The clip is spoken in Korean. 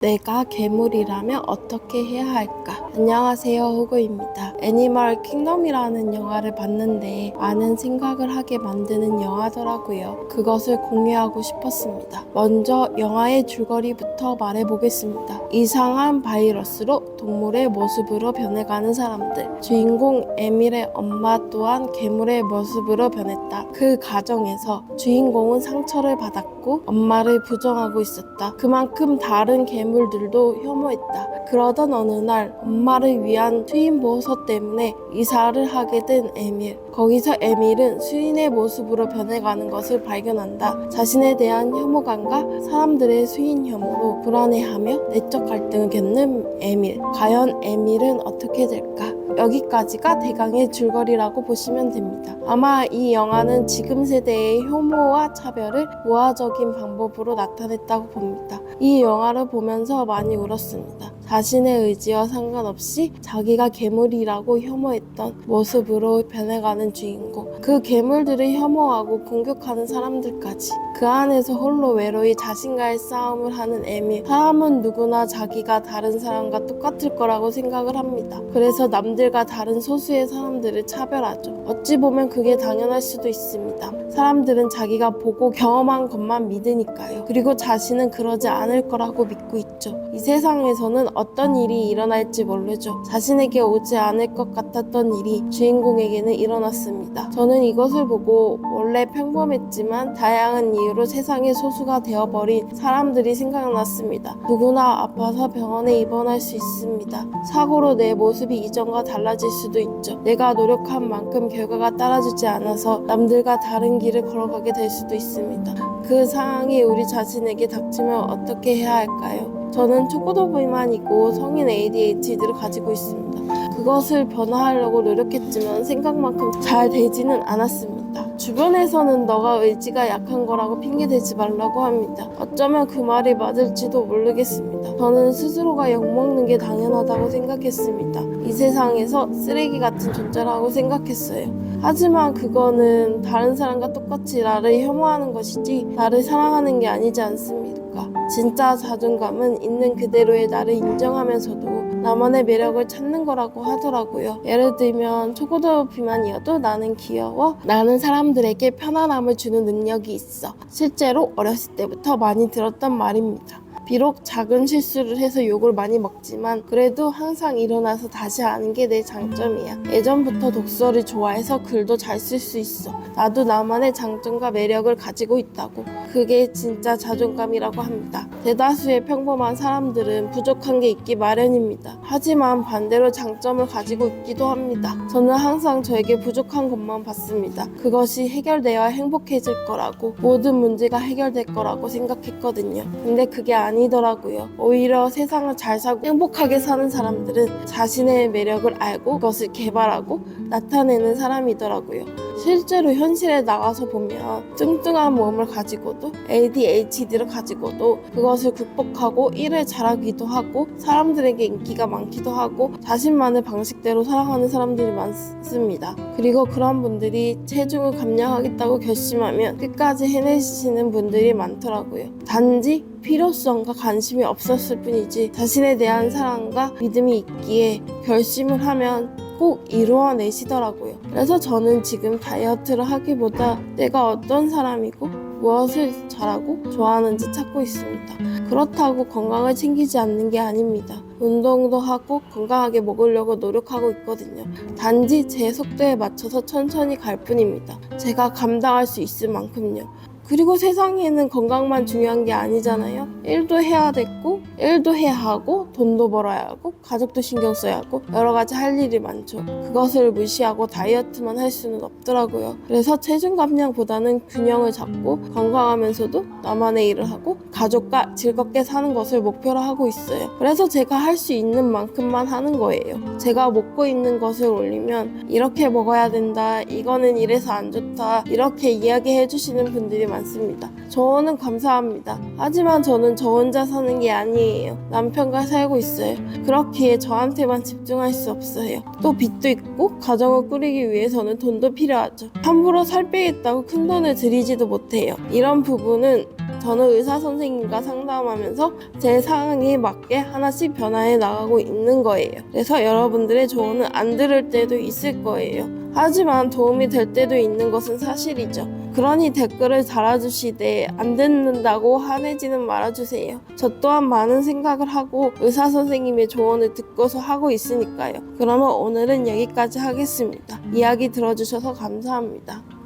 내가 괴물이라면 어떻게 해야 할까? 안녕하세요, 호구입니다. 애니멀 킹덤이라는 영화를 봤는데 많은 생각을 하게 만드는 영화더라고요. 그것을 공유하고 싶었습니다. 먼저 영화의 줄거리부터 말해보겠습니다. 이상한 바이러스로 동물의 모습으로 변해가는 사람들. 주인공 에밀의 엄마 또한 괴물의 모습으로 변했다. 그 과정에서 주인공은 상처를 받았고 엄마를 부정하고 있었다. 그만큼 다른 괴물들도 혐오했다. 그러던 어느 날 엄마를 위한 트윈 보호소 때문에 이사를 하게 된 에밀. 거기서 에밀은 수인의 모습으로 변해가는 것을 발견한다. 자신에 대한 혐오감과 사람들의 수인 혐오로 불안해하며 내적 갈등을 겪는 에밀. 과연 에밀은 어떻게 될까? 여기까지가 대강의 줄거리라고 보시면 됩니다. 아마 이 영화는 지금 세대의 혐오와 차별을 모화적인 방법으로 나타냈다고 봅니다. 이 영화를 보면서 많이 울었습니다. 자신의 의지와 상관없이 자기가 괴물이라고 혐오했던 모습으로 변해가는 주인공. 그 괴물들을 혐오하고 공격하는 사람들까지. 그 안에서 홀로 외로이 자신과의 싸움을 하는 에밀. 사람은 누구나 자기가 다른 사람과 똑같을 거라고 생각을 합니다. 그래서 남들과 다른 소수의 사람들을 차별하죠. 어찌 보면 그게 당연할 수도 있습니다. 사람들은 자기가 보고 경험한 것만 믿으니까요. 그리고 자신은 그러지 않을 거라고 믿고 있죠. 이 세상에서는 어떤 일이 일어날지 모르죠. 자신에게 오지 않을 것 같았던 일이 주인공에게는 일어났습니다. 저는 이것을 보고 원래 평범했지만 다양한 이유로 세상의 소수가 되어버린 사람들이 생각났습니다. 누구나 아파서 병원에 입원할 수 있습니다. 사고로 내 모습이 이전과 달라질 수도 있죠. 내가 노력한 만큼 결과가 따라주지 않아서 남들과 다른 길을 걸어가게 될 수도 있습니다. 그 상황이 우리 자신에게 닥치면 어떻게 해야 할까요? 저는 초고도 비만이고 성인 ADHD를 가지고 있습니다. 그것을 변화하려고 노력했지만 생각만큼 잘 되지는 않았습니다. 주변에서는 너가 의지가 약한 거라고 핑계대지 말라고 합니다. 어쩌면 그 말이 맞을지도 모르겠습니다. 저는 스스로가 욕먹는 게 당연하다고 생각했습니다. 이 세상에서 쓰레기 같은 존재라고 생각했어요. 하지만 그거는 다른 사람과 똑같이 나를 혐오하는 것이지 나를 사랑하는 게 아니지 않습니까? 진짜 자존감은 있는 그대로의 나를 인정하면서도 나만의 매력을 찾는 거라고 하더라고요. 예를 들면 초고도 비만이어도 나는 귀여워, 나는 사람들에게 편안함을 주는 능력이 있어. 실제로 어렸을 때부터 많이 들었던 말입니다. 비록 작은 실수를 해서 욕을 많이 먹지만 그래도 항상 일어나서 다시 하는 게 내 장점이야. 예전부터 독서를 좋아해서 글도 잘 쓸 수 있어. 나도 나만의 장점과 매력을 가지고 있다고. 그게 진짜 자존감이라고 합니다. 대다수의 평범한 사람들은 부족한 게 있기 마련입니다. 하지만 반대로 장점을 가지고 있기도 합니다. 저는 항상 저에게 부족한 것만 봤습니다. 그것이 해결되어야 행복해질 거라고, 모든 문제가 해결될 거라고 생각했거든요. 근데 그게 아니더라고요. 오히려 세상을 잘 살고 행복하게 사는 사람들은 자신의 매력을 알고 그것을 개발하고 나타내는 사람이더라고요. 실제로 현실에 나가서 보면 뚱뚱한 몸을 가지고도 ADHD를 가지고도 그것을 극복하고 일을 잘하기도 하고 사람들에게 인기가 많기도 하고 자신만의 방식대로 살아가는 사람들이 많습니다. 그리고 그런 분들이 체중을 감량하겠다고 결심하면 끝까지 해내시는 분들이 많더라고요. 단지 필요성과 관심이 없었을 뿐이지 자신에 대한 사랑과 믿음이 있기에 결심을 하면 꼭 이루어내시더라고요. 그래서 저는 지금 다이어트를 하기보다 내가 어떤 사람이고 무엇을 잘하고 좋아하는지 찾고 있습니다. 그렇다고 건강을 챙기지 않는 게 아닙니다. 운동도 하고 건강하게 먹으려고 노력하고 있거든요. 단지 제 속도에 맞춰서 천천히 갈 뿐입니다. 제가 감당할 수 있을 만큼요. 그리고 세상에는 건강만 중요한 게 아니잖아요. 일도 해야 됐고 일도 해야 하고 돈도 벌어야 하고 가족도 신경 써야 하고 여러 가지 할 일이 많죠. 그것을 무시하고 다이어트만 할 수는 없더라고요. 그래서 체중 감량보다는 균형을 잡고 건강하면서도 나만의 일을 하고 가족과 즐겁게 사는 것을 목표로 하고 있어요. 그래서 제가 할 수 있는 만큼만 하는 거예요. 제가 먹고 있는 것을 올리면 이렇게 먹어야 된다, 이거는 이래서 안 좋다, 이렇게 이야기해 주시는 분들이 많습니다. 저는 감사합니다. 하지만 저는 저 혼자 사는 게 아니에요. 남편과 살고 있어요. 그렇기에 저한테만 집중할 수 없어요. 또 빚도 있고 가정을 꾸리기 위해서는 돈도 필요하죠. 함부로 살 빼겠다고 큰 돈을 들이지도 못해요. 이런 부분은 저는 의사 선생님과 상담하면서 제 상황에 맞게 하나씩 변화해 나가고 있는 거예요. 그래서 여러분들의 조언은 안 들을 때도 있을 거예요. 하지만 도움이 될 때도 있는 것은 사실이죠. 그러니 댓글을 달아주시되 안 듣는다고 화내지는 말아주세요. 저 또한 많은 생각을 하고 의사 선생님의 조언을 듣고서 하고 있으니까요. 그러면 오늘은 여기까지 하겠습니다. 이야기 들어주셔서 감사합니다.